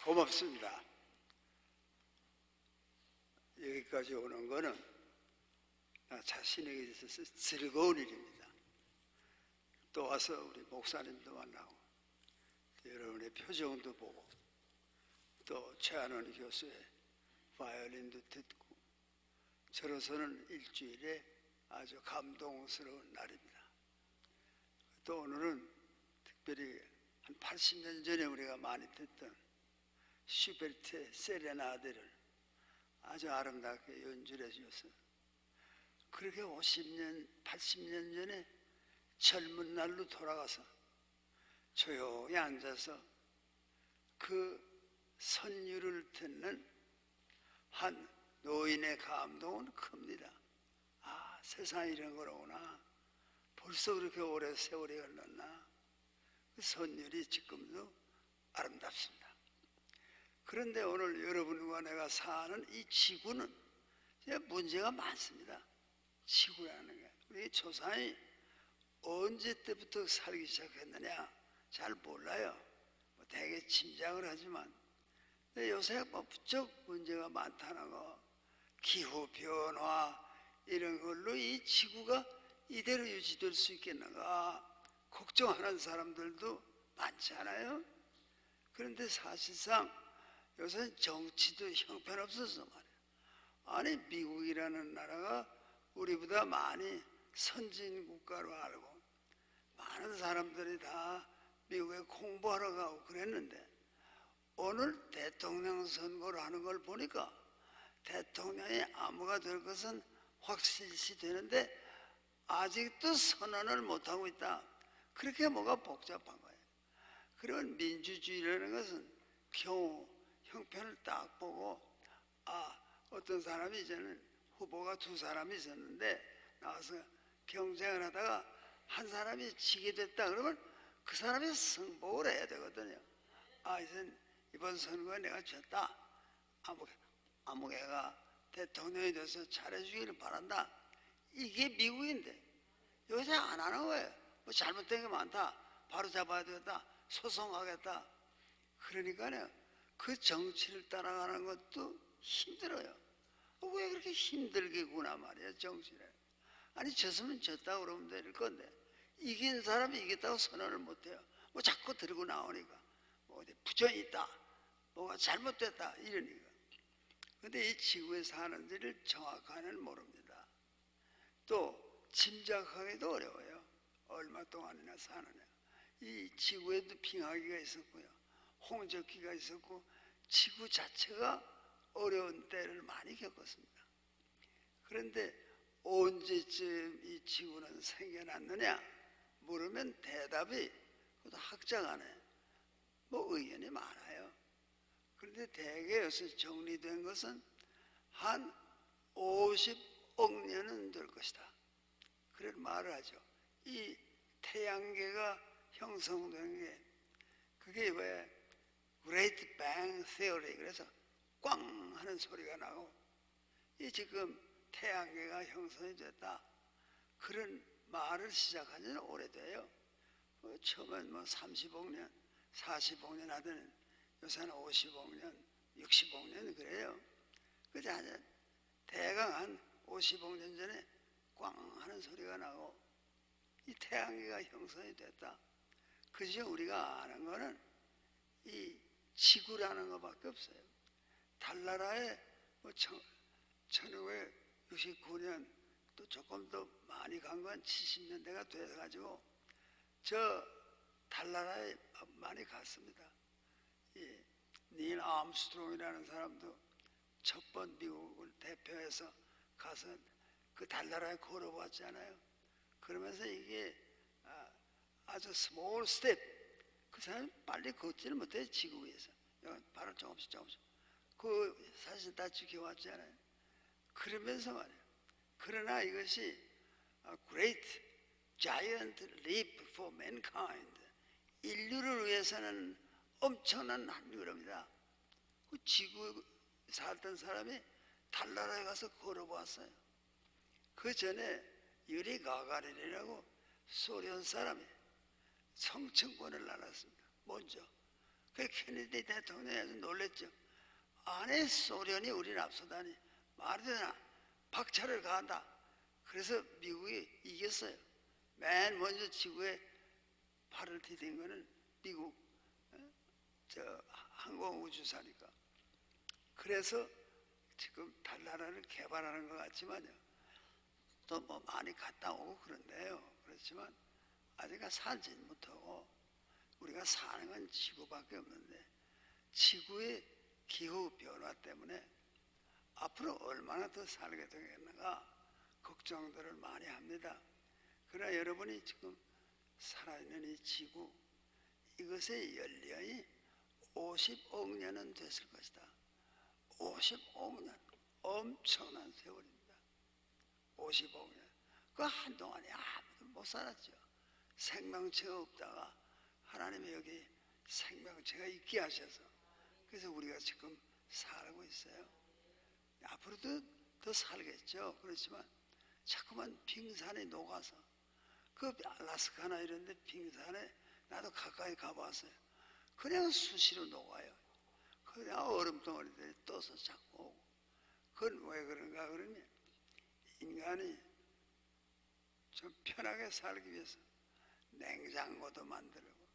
고맙습니다. 여기까지 오는 거는 나 자신에게 있어서 즐거운 일입니다. 또 와서 우리 목사님도 만나고 여러분의 표정도 보고 또 최한원 교수의 바이올린도 듣고 저로서는 일주일에 아주 감동스러운 날입니다. 또 오늘은 특별히 한 80년 전에 우리가 많이 듣던 슈베르트의 세레나데를 아주 아름답게 연주해 주셔서 그렇게 50년, 80년 전에 젊은 날로 돌아가서 조용히 앉아서 그 선율을 듣는 한 노인의 감동은 큽니다. 아, 세상에 이런 거로구나. 벌써 그렇게 오래 세월이 흘렀나. 그 선율이 지금도 아름답습니다. 그런데 오늘 여러분과 내가 사는 이 지구는 문제가 많습니다. 지구라는 게 우리 조상이 언제 때부터 살기 시작했느냐 잘 몰라요. 대개 짐작을 하지만 근데 요새 부쩍 문제가 많다는 거, 기후 변화 이런 걸로 이 지구가 이대로 유지될 수 있겠는가 걱정하는 사람들도 많지 않아요? 그런데 사실상 요새 정치도 형편없어서 말이에요. 아니 미국이라는 나라가 우리보다 많이 선진 국가로 알고 많은 사람들이 다 미국에 공부하러 가고 그랬는데 오늘 대통령 선거를 하는 걸 보니까 대통령이 아무가 될 것은 확실시 되는데 아직도 선언을 못하고 있다. 그렇게 뭐가 복잡한 거예요. 그러면 민주주의라는 것은 경우 형편을 딱 보고 어떤 사람이 이제는 후보가 두 사람이 있었는데 나와서 경쟁을 하다가 한 사람이 지게 됐다 그러면 그 사람이 승복을 해야 되거든요. 이번 선거에 내가 졌다. 아무 애가 대통령이 돼서 잘해주기를 바란다. 이게 미국인데 요새 안 하는 거예요. 뭐 잘못된 게 많다. 바로 잡아야 되겠다. 소송하겠다. 그러니까요. 그 정치를 따라가는 것도 힘들어요. 왜 그렇게 힘들게 구나 말이야 정치를. 아니 졌으면 졌다고 그러면 될 건데 이긴 사람이 이겼다고 선언을 못해요. 뭐 자꾸 들고 나오니까 뭐 어디 부정이 있다. 뭐가 잘못됐다 이러니까. 근데 이 지구에 사는지를 정확하게는 모릅니다. 또 짐작하기도 어려워요. 얼마 동안이나 사느냐. 이 지구에도 빙하기가 있었고요. 홍적기가 있었고 지구 자체가 어려운 때를 많이 겪었습니다. 그런데 언제쯤 이 지구는 생겨났느냐 물으면 대답이 그것도 학자 간에 뭐 의견이 많아요. 그런데 대개 여기서 정리된 것은 한 50억 년은 될 것이다. 그런 말을 하죠. 이 태양계가 형성된 게 그게 왜 Great Bang Theory 그래서 꽝 하는 소리가 나고 이 지금 태양계가 형성이 됐다. 그런 말을 시작한 지는 오래돼요. 처음엔 뭐 30억 년, 40억 년 하더니 요새는 50억 년, 60억 년 그래요. 그저 대강 한 50억 년 전에 꽝 하는 소리가 나고 이 태양계가 형성이 됐다. 그저 우리가 아는 거는 이 지구라는 것밖에 없어요. 달나라에 1969년 또 조금 더 많이 간 건 70년대가 돼가지고 저 달나라에 많이 갔습니다. 닐 암스트롱이라는 사람도 첫 번 미국을 대표해서 가서 그 달나라에 걸어봤잖아요. 그러면서 이게 아주 스몰 스텝 그 사람이 빨리 걷지를 못해요. 지구 위에서 발을 조금씩 그 사실 다 지켜왔잖아요. 그러면서 말이에요. 그러나 이것이 great giant leap for mankind 인류를 위해서는 엄청난 한 걸음이다. 그 지구에 살던 사람이 달나라에 가서 걸어보았어요. 그 전에 유리 가가린이라고 소련 사람이 성층권을 날았습니다. 먼저 그 케네디 대통령이 아주 놀랬죠. 아니 소련이 우리를 앞서다니 말이 되나 박차를 가한다. 그래서 미국이 이겼어요. 맨 먼저 지구에 발을 디딘 거는 미국 항공우주사니까. 그래서 지금 달나라를 개발하는 것 같지만요. 또 뭐 많이 갔다 오고 그런데요. 그렇지만 아직 살지는 못하고 우리가 사는 건 지구밖에 없는데 지구의 기후 변화 때문에 앞으로 얼마나 더 살게 되겠는가 걱정들을 많이 합니다. 그러나 여러분이 지금 살아있는 이 지구 이것의 연령이 50억 년은 됐을 것이다. 50억 년 엄청난 세월입니다. 50억 년 그 한동안에 아무도 못 살았죠. 생명체가 없다가 하나님이 여기 생명체가 있게 하셔서 그래서 우리가 지금 살고 있어요. 앞으로도 더 살겠죠. 그렇지만 자꾸만 빙산이 녹아서 그 알라스카나 이런 데 빙산에 나도 가까이 가봤어요. 그냥 수시로 녹아요. 그냥 얼음덩어리들이 떠서 자꾸 오고. 그건 왜 그런가 그러면 인간이 좀 편하게 살기 위해서 냉장고도 만들고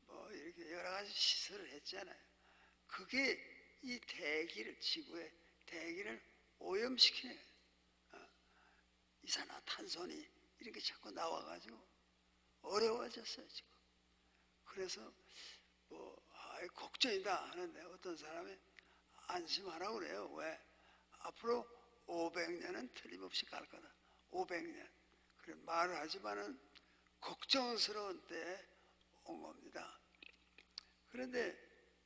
뭐 이렇게 여러 가지 시설을 했잖아요. 그게 이 대기를 지구의 대기를 오염시키는 이산화탄소니 이런 게 자꾸 나와가지고 어려워졌어요 지금. 그래서 뭐 걱정이다 하는데 어떤 사람이 안심하라고 그래요. 왜? 앞으로 500년은 틀림없이 갈 거다. 500년. 그래 말을 하지만은 걱정스러운 때에 온 겁니다. 그런데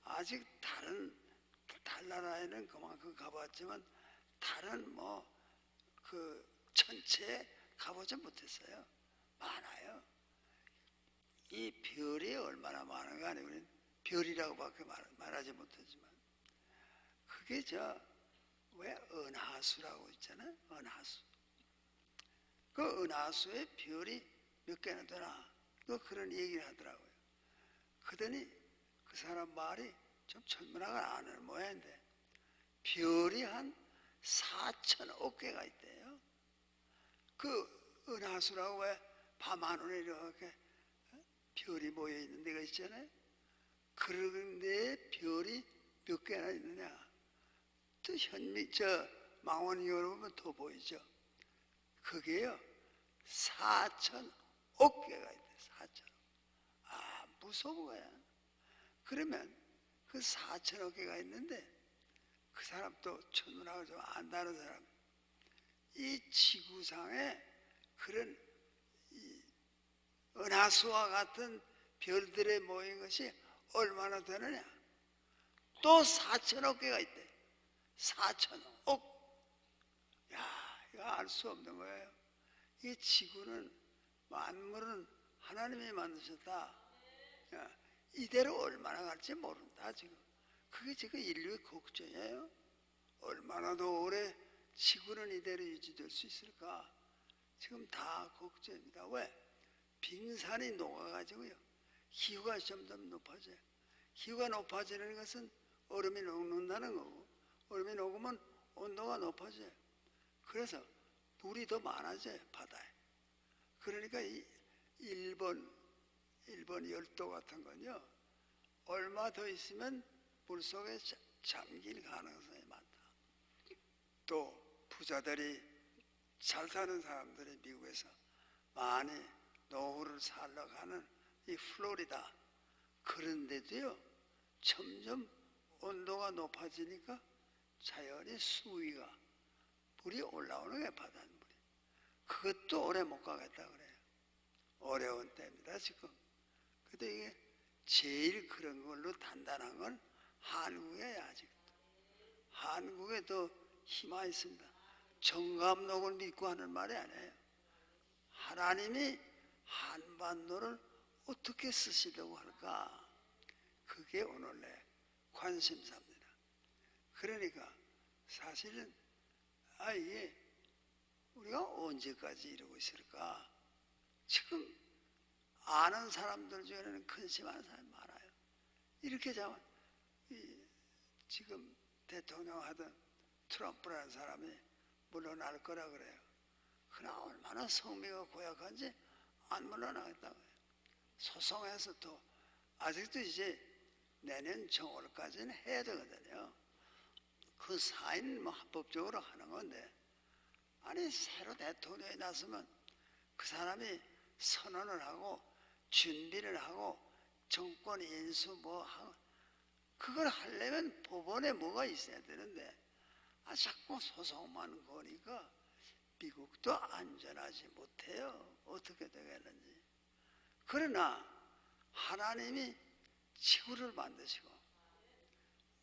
아직 다른 달나라에는 그만큼 가봤지만 다른 뭐 그 천체에 가보지 못했어요. 많아요. 이 별이 얼마나 많은가 아니 우리는 별이라고밖에 말하지 못하지만 그게 왜 은하수라고 있잖아요. 은하수. 그 은하수에 별이 몇 개나 되나 그런 얘기를 하더라고요. 그러더니 그 사람 말이 좀 천문학을 아는 모양인데 별이 한 4천억 개가 있대요. 그 은하수라고 왜 밤하늘에 이렇게 별이 모여 있는 데가 있잖아요. 그런 데에 별이 몇 개나 있느냐. 또 망원이 열어보면 더 보이죠. 그게요 4천억 개가 있대. 4천억. 무서운 거야. 그러면 그 4천억 개가 있는데 그 사람 또 천문학을 좀 안다는 사람 이 지구상에 그런 은하수와 같은 별들의 모인 것이 얼마나 되느냐. 또 4천억 개가 있대. 4천억. 야, 이거 알 수 없는 거예요. 이 지구는 만물은 하나님이 만드셨다. 야, 이대로 얼마나 갈지 모른다 지금. 그게 지금 인류의 걱정이에요. 얼마나 더 오래 지구는 이대로 유지될 수 있을까? 지금 다 걱정입니다. 왜? 빙산이 녹아가지고요. 기후가 점점 높아져요. 기후가 높아지는 것은 얼음이 녹는다는 거고 얼음이 녹으면 온도가 높아져요. 그래서 물이 더 많아져요. 바다에. 그러니까 이 일본 열도 같은 건요. 얼마 더 있으면 물속에 잠길 가능성이 많다. 또 부자들이 잘 사는 사람들이 미국에서 많이 노후를 살러 가는 이 플로리다 그런 데도요. 점점 온도가 높아지니까 자연의 수위가 물이 올라오는 게 바닷물이. 그것도 오래 못 가겠다 그래요. 어려운 때입니다 지금. 근데 이게 제일 그런 걸로 단단한 건 한국에 아직도. 한국에 더 힘이 있습니다. 정감록을 믿고 하는 말이 아니에요. 하나님이 한반도를 어떻게 쓰시려고 할까? 그게 오늘의 관심사입니다. 그러니까 사실은 이게 우리가 언제까지 이러고 있을까? 지금 아는 사람들 중에는 근심하는 사람이 많아요. 이렇게 자면 지금 대통령 하던 트럼프라는 사람이 물러날 거라 그래요. 그러나 얼마나 성미가 고약한지 안 물러나겠다고요. 소송해서 또 아직도 이제 내년 정월까지는 해야 되거든요. 그 사인 뭐 합법적으로 하는 건데, 아니 새로 대통령이 나서면 그 사람이 선언을 하고 준비를 하고 정권 인수 뭐 하고 그걸 하려면 법원에 뭐가 있어야 되는데, 자꾸 소송만 거니까 미국도 안전하지 못해요. 어떻게 되겠는지. 그러나 하나님이 지구를 만드시고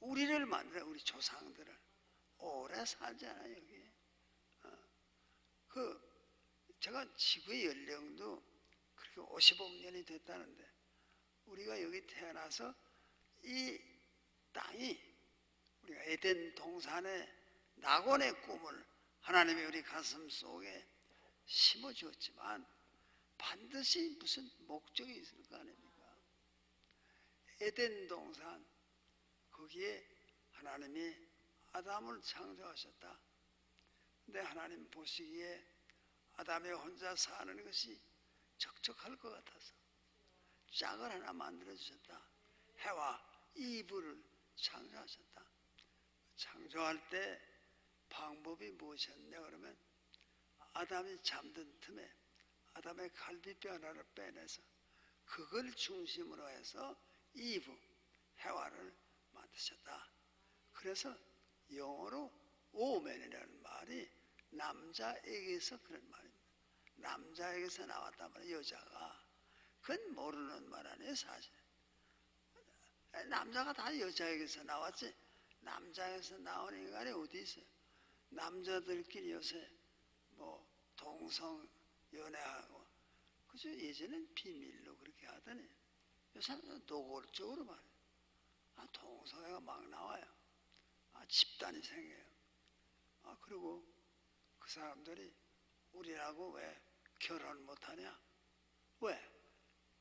우리를 만들어, 우리 조상들을 오래 살잖아요. 여기. 제가 지구의 연령도 그렇게 55년이 됐다는데, 우리가 여기 태어나서 이 땅이 우리가 에덴 동산의 낙원의 꿈을 하나님이 우리 가슴 속에 심어주었지만 반드시 무슨 목적이 있을 거 아닙니까? 에덴 동산, 거기에 하나님이 아담을 창조하셨다. 근데 하나님 보시기에 아담이 혼자 사는 것이 적적할 것 같아서 짝을 하나 만들어 주셨다. 해와 이브를 창조하셨다. 창조할 때 방법이 무엇이었냐 그러면, 아담이 잠든 틈에 아담의 갈비뼈 하나를 빼내서 그걸 중심으로 해서 이브, 해와를 만드셨다. 그래서 영어로 오맨이라는 말이 남자에게서 그런 말입니다. 남자에게서 나왔단 말이에요. 여자가. 그건 모르는 말 아니에요 사실. 남자가 다 여자에게서 나왔지 남자에게서 나온 인간이 어디 있어요. 남자들끼리 요새 뭐 동성 연애하고, 그죠? 예전엔 비밀로 그렇게 하더니 요새는 노골적으로 말해요. 동성애가 막 나와요. 집단이 생겨요. 그리고 그 사람들이 우리라고 왜 결혼 못하냐? 왜?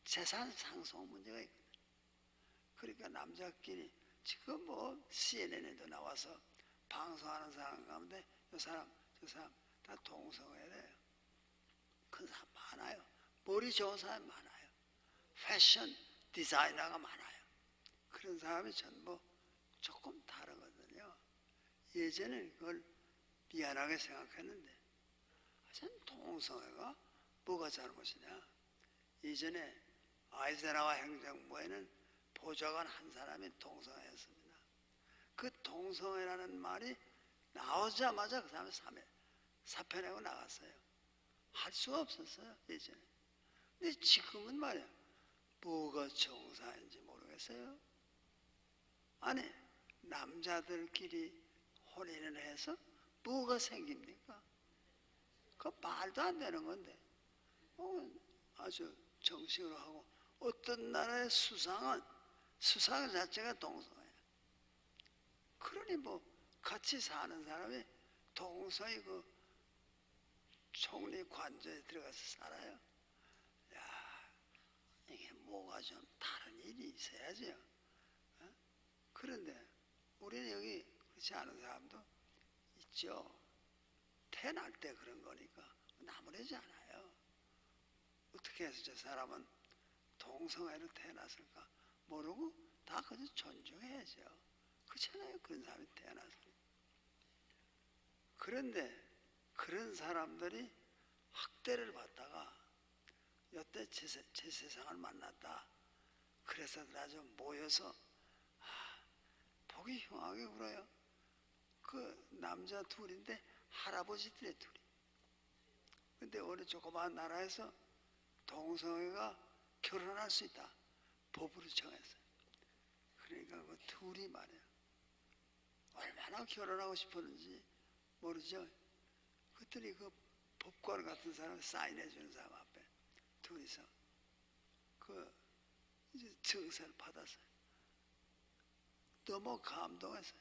재산 상속 문제가 있거든. 그러니까 남자끼리 지금 뭐 CNN에도 나와서 방송하는 사람 가운데 저 사람 저 사람 다 동성애래요. 그 사람 많아요. 머리 좋은 사람 많아요. 패션 디자이너가 많아요. 그런 사람이 전부 조금 다르거든요. 예전에는 그걸 미안하게 생각했는데, 전 동성애가 뭐가 잘못이냐? 예전에 아이젠하워 행정부에는 보좌관 한 사람이 동성애였습니다. 그 동성애라는 말이 나오자마자 그 사람이 사표 내고 나갔어요. 할 수가 없었어요 예전에. 근데 지금은 말이야, 뭐가 정상인지 모르겠어요. 아니 남자들끼리 혼인을 해서 뭐가 생깁니까? 그 말도 안 되는 건데 아주 정식으로 하고, 어떤 나라의 수상 자체가 동성애예요. 그러니 뭐 같이 사는 사람이 동성애 그 총리 관저에 들어가서 살아요. 야, 이게 뭐가 좀 다른 일이 있어야죠. 그런데 우리는 여기 그렇지 않은 사람도 있죠. 태어날 때 그런 거니까 나무래지 않아요. 어떻게 해서 저 사람은 동성애로 태어났을까 모르고 다 그저 존중해야죠. 그렇잖아요. 그런 사람이 태어나서. 그런데 그런 사람들이 학대를 받다가 여태 제 세상을 만났다. 그래서 아주 모여서 보기 흉하게 울어요. 그 남자 둘인데 할아버지들의 둘이. 근데 어느 조그마한 나라에서 동성애가 결혼할 수 있다. 법으로 정했어요. 그러니까 그 둘이 말이야. 얼마나 결혼하고 싶었는지 모르죠. 그들이 그 법관 같은 사람을 사인해 주는 사람 앞에 둘이서 그 이제 증서를 받았어요. 너무 감동했어요.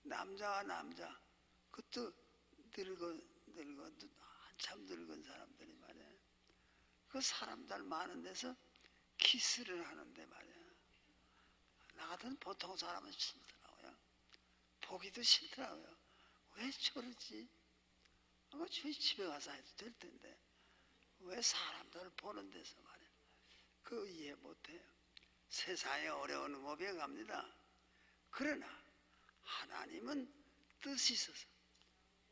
남자와 남자, 그것도 한참 늙은 사람들이 말이야. 그 사람들 많은 데서 키스를 하는데 말이야. 나 같은 보통 사람은 싫더라고요. 보기도 싫더라고요. 왜 저러지? 저희 집에 가서 해도 될 텐데 왜 사람들을 보는 데서 말이야. 그 이해 못해요. 세상에 어려운 법에 갑니다. 그러나 하나님은 뜻이 있어서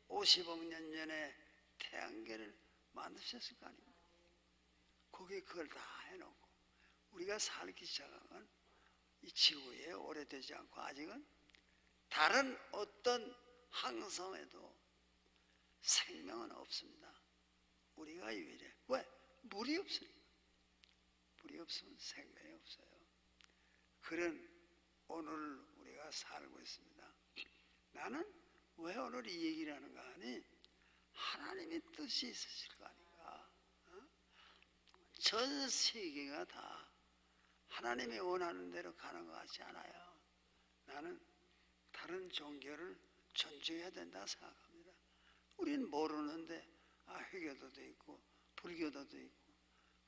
50억 년 전에 태양계를 만드셨을 거 아닙니까? 거기에 그걸 다 해놓고 우리가 살기 시작한 건 이 지구에 오래되지 않고 아직은 다른 어떤 항성에도 생명은 없습니다. 우리가 유일해. 왜? 물이 없으니까. 물이 없으면 생명이 없어요. 그런 오늘 우리가 살고 있습니다. 나는 왜 오늘 이 얘기를 하는가 하니 하나님의 뜻이 있으실 거 아닌가. 전 세계가 다 하나님이 원하는 대로 가는 것 같지 않아요. 나는 다른 종교를 존중해야 된다 생각합니다. 우리는 모르는데 회교도도 있고 불교도도 있고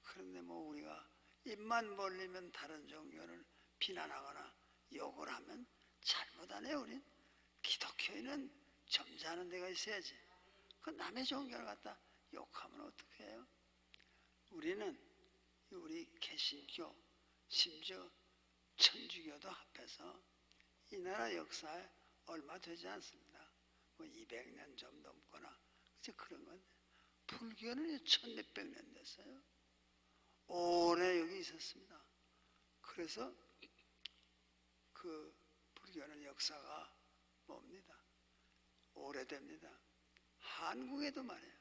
그런데 뭐 우리가 입만 벌리면 다른 종교를 비난하거나 욕을 하면 잘못하네요. 우린 기독교인은 점잖은 데가 있어야지. 그 남의 종교를 갖다 욕하면 어떻게 해요? 우리는 우리 개신교 심지어 천주교도 합해서 이 나라 역사에 얼마 되지 않습니다. 뭐 200년 좀 넘거나 이제 그런 건데 불교는 1600 년 됐어요. 오래 여기 있었습니다. 그래서 그 불교는 역사가 뭡니다. 오래됩니다. 한국에도 말이에요.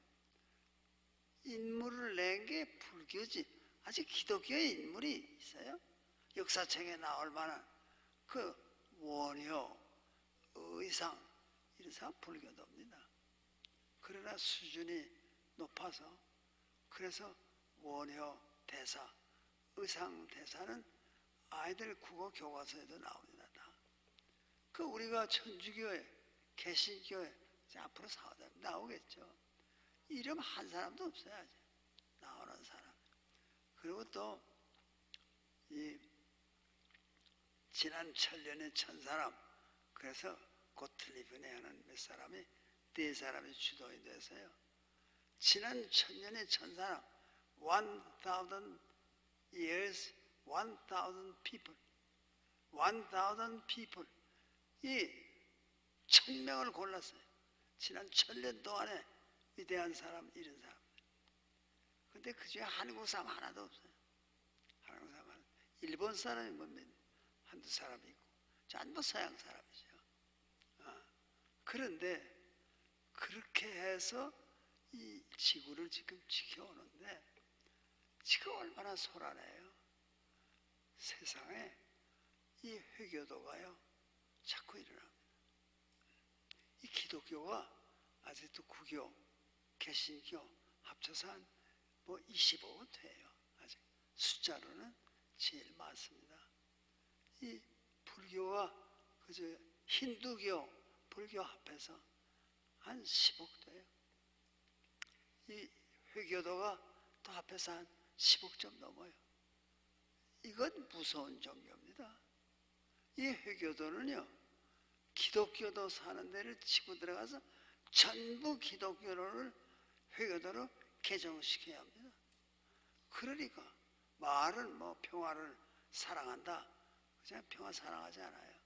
인물을 낸 게 불교지. 아직 기독교의 인물이 있어요? 역사책에 나올 만한 그 원효, 의상 이런 사람 불교도입니다. 그러나 수준이 높아서 그래서 원효 대사, 의상 대사는 아이들 국어 교과서에도 나옵니다. 다. 그 우리가 천주교회, 개신교회 앞으로 나오겠죠. 이름 한 사람도 없어요. 아직 나오는 사람. 그리고 또 이 지난 천년의 천사람 그래서 고틀리브네 하는 몇 사람이 네 사람이 주도이 돼서요. 지난 천년의 천사람 1000 years, 1000 people 1000 people 이 1000명을 골랐어요. 지난 천년 동안에 위대한 사람 이런 사람. 근데 그 중에 한국 사람 하나도 없어요. 한국 사람 하나. 일본 사람이 뭡니까? 한두 사람 있고 전부 서양 사람이죠. 그런데 그렇게 해서 이 지구를 지금 지켜오는데 지금 얼마나 소란해요. 세상에 이 회교도가요 자꾸 일어납니다. 이 기독교가 아직도 구교, 개신교 합쳐서 한 뭐 25가 돼요. 아직 숫자로는 제일 많습니다. 이 불교와 그저 힌두교, 불교 합해서 한 10억 돼요. 이 회교도가 또 합해서 한 10억 좀 넘어요. 이건 무서운 종교입니다. 이 회교도는요, 기독교도 사는 데를 치고 들어가서 전부 기독교를 회교도로 개정시켜야 합니다. 그러니까 말은 뭐 평화를 사랑한다. 그냥 평화 사랑하지 않아요.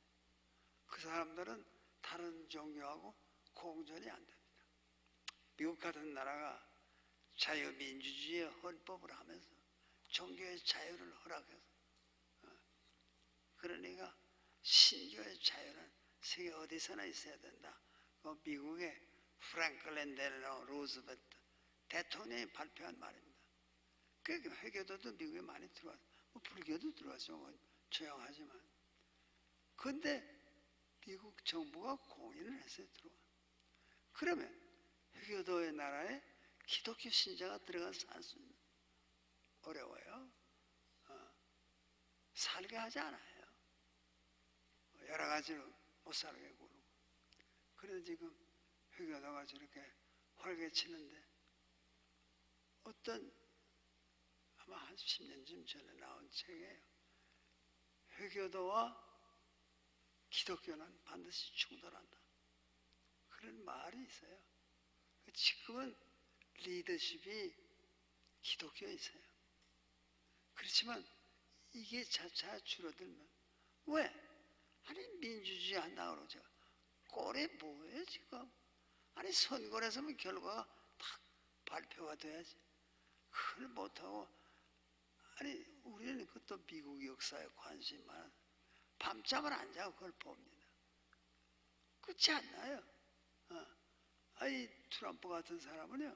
그 사람들은 다른 종교하고 공존이 안 됩니다. 미국 같은 나라가 자유민주주의의 헌법을 하면서 종교의 자유를 허락해서 그러니까 신교의 자유는 세계 어디서나 있어야 된다. 그 미국의 프랭클린 델로 루즈벨트 대통령이 발표한 말입니다. 그 회교도도 미국에 많이 들어왔어요. 뭐 불교도 들어왔죠. 조용하지만. 그런데 미국 정부가 공인을 했어요. 들어와. 그러면 회교도의 나라에 기독교 신자가 들어가서 살 수 있는 어려워요. 살게 하지 않아요. 여러 가지로 못 살게 구르고. 그래서 지금 회교도가 저렇게 활개치는데 어떤 아마 한 10년쯤 전에 나온 책이에요. 회교도와 기독교는 반드시 충돌한다. 그런 말이 있어요. 지금은 리더십이 기독교에 있어요. 그렇지만 이게 차차 줄어들면 왜? 아니 민주주의 한다고 그러죠. 꼴이 뭐예요 지금? 아니 선거를 해서면 결과가 딱 발표가 돼야지. 그걸 못하고 아니 우리는 그것도 미국 역사에 관심이 많아. 밤잠을 안 자고 그걸 봅니다. 그렇지 않나요? 아니 트럼프 같은 사람은요,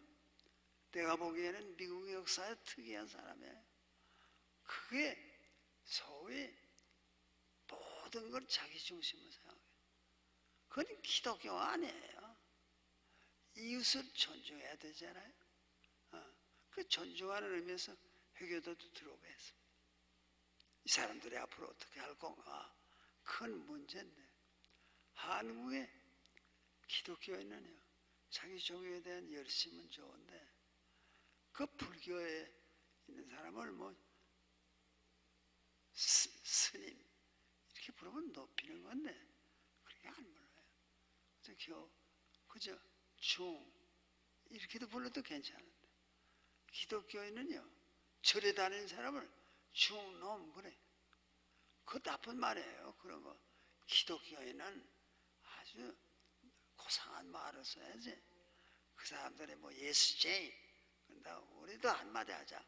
내가 보기에는 미국 역사에 특이한 사람이에요. 그게 소위 모든 걸 자기 중심으로 생각해요. 그건 기독교 아니에요. 이웃을 존중해야 되잖아요. 그 존중하는 의미에서 회교도도 들어오고 했습니다. 이 사람들이 앞으로 어떻게 할 건가 큰 문제인데, 한국의 기독교인은요 자기 종교에 대한 열심은 좋은데 그 불교에 있는 사람을 뭐 스님 이렇게 부르면 높이는 건데 그렇게 안 불러요. 그저 중 이렇게도 불러도 괜찮은데, 기독교인은요 절에 다니는 사람을 중놈 그래. 그거 나쁜 말이에요. 그런 거. 기독교인은 아주 고상한 말을 써야지. 그 사람들이 뭐 예수쟁이 그런다 우리도 한마디 하자.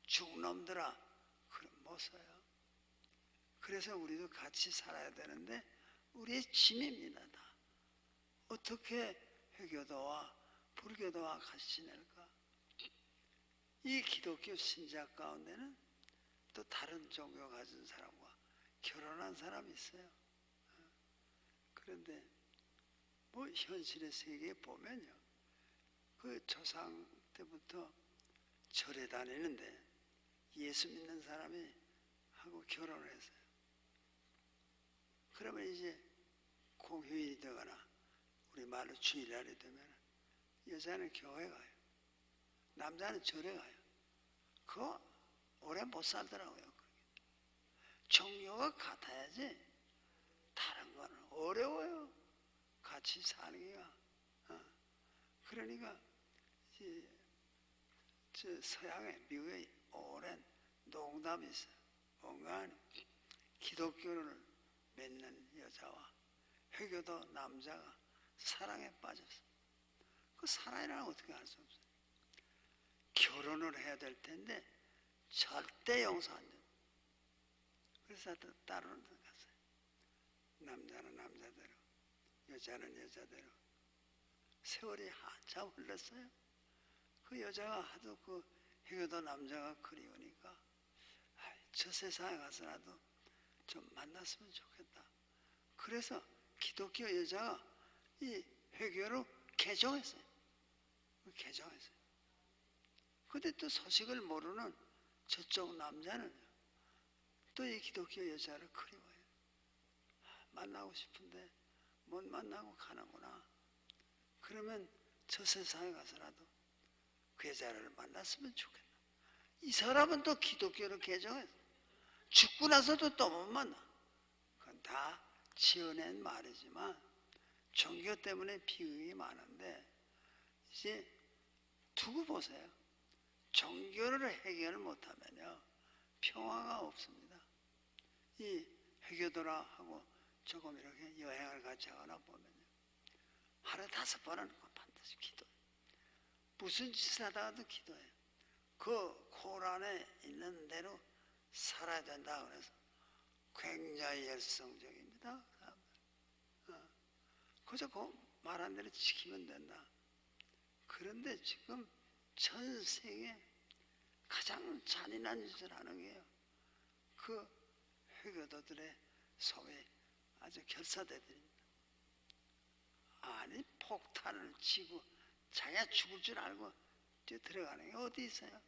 중놈들아 그럼 못 써요. 그래서 우리도 같이 살아야 되는데 우리의 짐입니다. 다. 어떻게 회교도와 불교도와 같이 지낼까? 이 기독교 신자 가운데는 또 다른 종교 가진 사람과 결혼한 사람이 있어요. 그런데 뭐 현실의 세계에 보면요, 그 조상 때부터 절에 다니는데 예수 믿는 사람이 하고 결혼을 했어요. 그러면 이제 공휴일이 되거나 우리 말로 주일날이 되면 여자는 교회 가요. 남자는 절에 가요. 그거 오래 못 살더라고요. 종교가 같아야지 다른 거는 어려워요. 같이 사는 게가. 그러니까 저 서양의 미국의 오랜 농담이 있어요. 뭔가 기독교를 맺는 여자와 회교도 남자가 사랑에 빠졌어. 그 사랑이라는 어떻게 할 수 없어요. 결혼을 해야 될 텐데 절대 용서 안 돼요. 그래서 따로는 갔어요. 남자는 남자대로, 여자는 여자대로. 세월이 한참 흘렀어요. 그 여자가 하도 그 회교도 남자가 그리우니까 저 세상에 가서라도 좀 만났으면 좋겠다. 그래서 기독교 여자가 이 회교로 개종했어요. 개종했어요. 근데 또 소식을 모르는 저쪽 남자는 또 이 기독교 여자를 그리워해요. 만나고 싶은데 못 만나고 가는구나. 그러면 저 세상에 가서라도 그 여자를 만났으면 좋겠다. 이 사람은 또 기독교를 개종했어. 죽고 나서도 또 못 만나. 그건 다 지어낸 말이지만 종교 때문에 비극이 많은데 이제 두고 보세요. 종교를 해결을 못하면요 평화가 없습니다. 이 회교도라하고 조금 이렇게 여행을 같이 하거나 보면요 하루에 5번은 반드시 기도해요. 무슨 짓을 하다가도 기도해요. 그 코란에 있는 대로 살아야 된다 그래서 굉장히 열성적입니다. 그저 그 말한 대로 지키면 된다. 그런데 지금 전 세계에 가장 잔인한 짓을 하는 게요 그 회교도들의 소위 아주 결사대들입니다. 아니 폭탄을 치고 자기가 죽을 줄 알고 뛰어 들어가는 게 어디 있어요?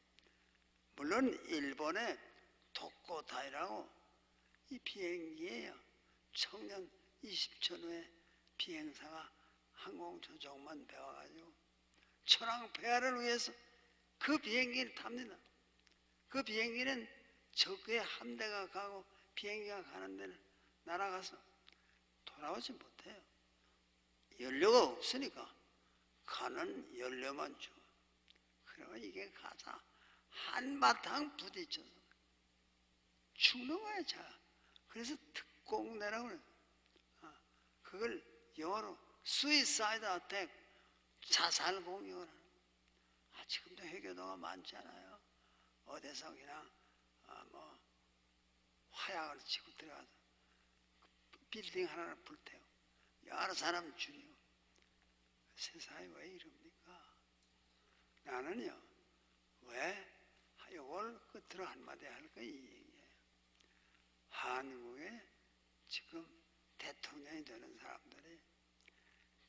물론 일본의 도코타이라고 이 비행기에요 청년 20천 후에 비행사가 항공조종만 배워가지고 천황 폐하를 위해서 그 비행기를 탑니다. 그 비행기는 적의 함대가 가고 비행기가 가는 데를 날아가서 돌아오지 못해요. 연료가 없으니까 가는 연료만 줘. 그러면 이게 가자 한바탕 부딪혀서 죽는 거야. 자, 그래서 특공대라고 그래. 그걸 영어로 suicide attack, 자살 공격을 하는. 지금도 해교도가 많지 않아요. 어디서 그냥 뭐 화약을 치고 들어가서 빌딩 하나를 불태우고 여러 사람 죽이고. 세상이 왜 이럽니까? 나는요, 왜 이걸 끝으로 한마디 할까 이 얘기예요. 한국에 지금 대통령이 되는 사람들이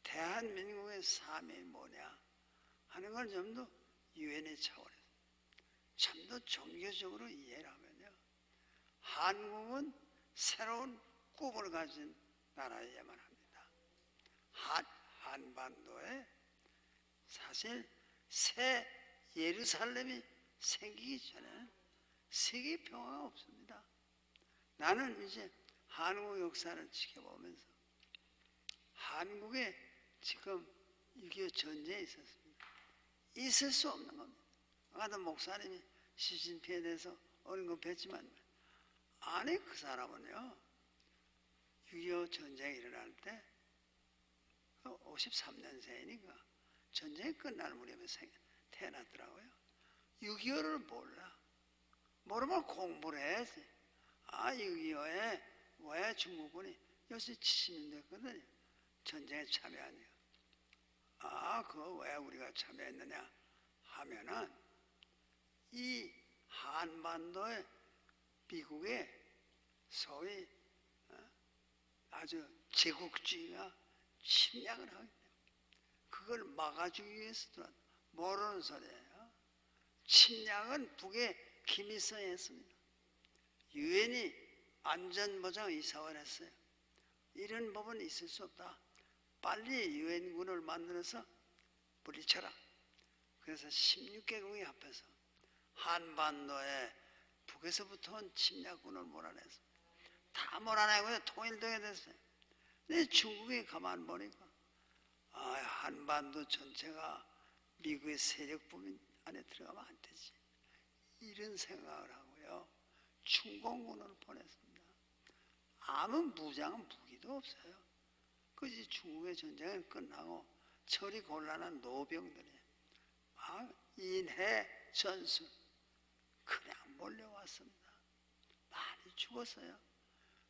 대한민국의 삶이 뭐냐 하는 걸 좀 더 유엔의 차원에서 좀 더 종교적으로 이해를 하면요, 한국은 새로운 꿈을 가진 나라여야만 합니다. 한반도에 사실 새 예루살렘이 생기기 전에 세계 평화가 없습니다. 나는 이제 한국 역사를 지켜보면서 한국에 지금 6.25 전쟁이 있었습니다. 있을 수 없는 겁니다. 아까도 목사님이 시진핑에 대해서 언급했지만, 아니 그 사람은요 6.25 전쟁이 일어날 때 53년생이니까 전쟁이 끝날 무렵에 태어났더라고요. 6.25를 몰라. 모르면 공부를 해야지. 6.25에 왜 중국군이 70년 됐거든요. 전쟁에 참여하니까. 그거 왜 우리가 참여했느냐 하면은 이 한반도에 미국의 소위 아주 제국주의가 침략을 하기 때문에 그걸 막아주기 위해서 들어왔다. 모르는 소리예요. 침략은 북의 김일성이 했습니다. 유엔이 안전보장이사회를 했어요. 이런 법은 있을 수 없다. 빨리 유엔군을 만들어서 물리쳐라. 그래서 16개국이 합해서 한반도에 북에서부터 온 침략군을 몰아냈어요. 다 몰아내고요 통일되게 됐어요. 근데 중국이 가만 보니까 한반도 전체가 미국의 세력범위 안에 들어가면 안 되지. 이런 생각을 하고요 충공군을 보냈습니다. 아무 무기도 없어요. 그지 중국의 전쟁은 끝나고 처리 곤란한 노병들이 인해 전술 그냥 몰려왔습니다. 많이 죽었어요.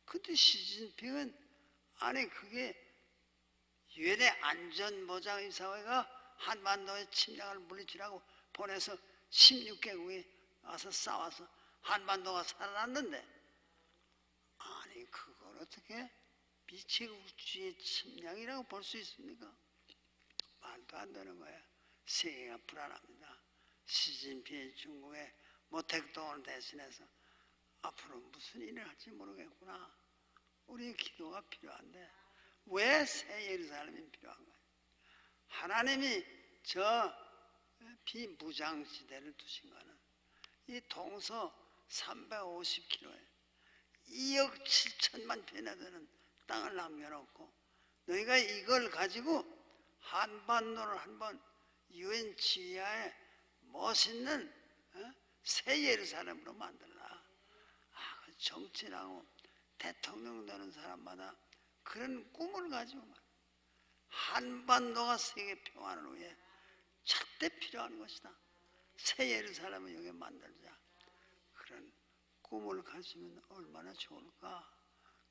근데 시진핑은 아니 그게 유엔의 안전보장이사회가 한반도의 침략을 물리치라고 보내서 16개국이 와서 싸워서 한반도가 살아났는데, 아니 그걸 어떻게 미제국주의 침략이라고 볼 수 있습니까? 말도 안 되는 거야. 세계가 불안합니다. 시진핑이 중국의 모택동을 대신해서 앞으로 무슨 일을 할지 모르겠구나. 우리의 기도가 필요한데 왜 새 예루살렘이 필요한 거예요? 하나님이 저 비무장지대를 두신 거는 이 동서 350km에 2억 7천만 편에 되는 땅을 남겨놓고 너희가 이걸 가지고 한반도를 한번 유엔 지하에 멋있는 새 예루살렘으로 만들라. 정치라고 대통령 되는 사람마다 그런 꿈을 가지고 한반도가 세계 평화를 위해 절대 필요한 것이다. 새 예루살렘을 여기 만들자. 그런 꿈을 가지면 얼마나 좋을까.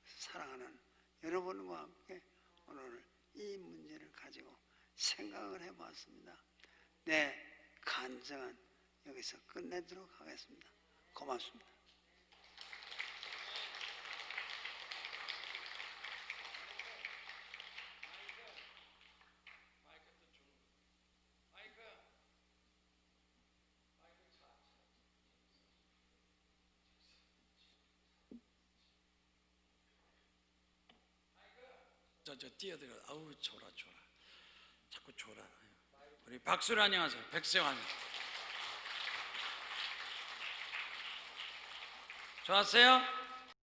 사랑하는 여러분과 함께 오늘 이 문제를 가지고 생각을 해봤습니다. 내 간증은 여기서 끝내도록 하겠습니다. 고맙습니다. 저 뛰어들어. 아우 졸아. 자꾸 졸아. 우리 박수를 안녕하세요. 백세환. 좋았어요?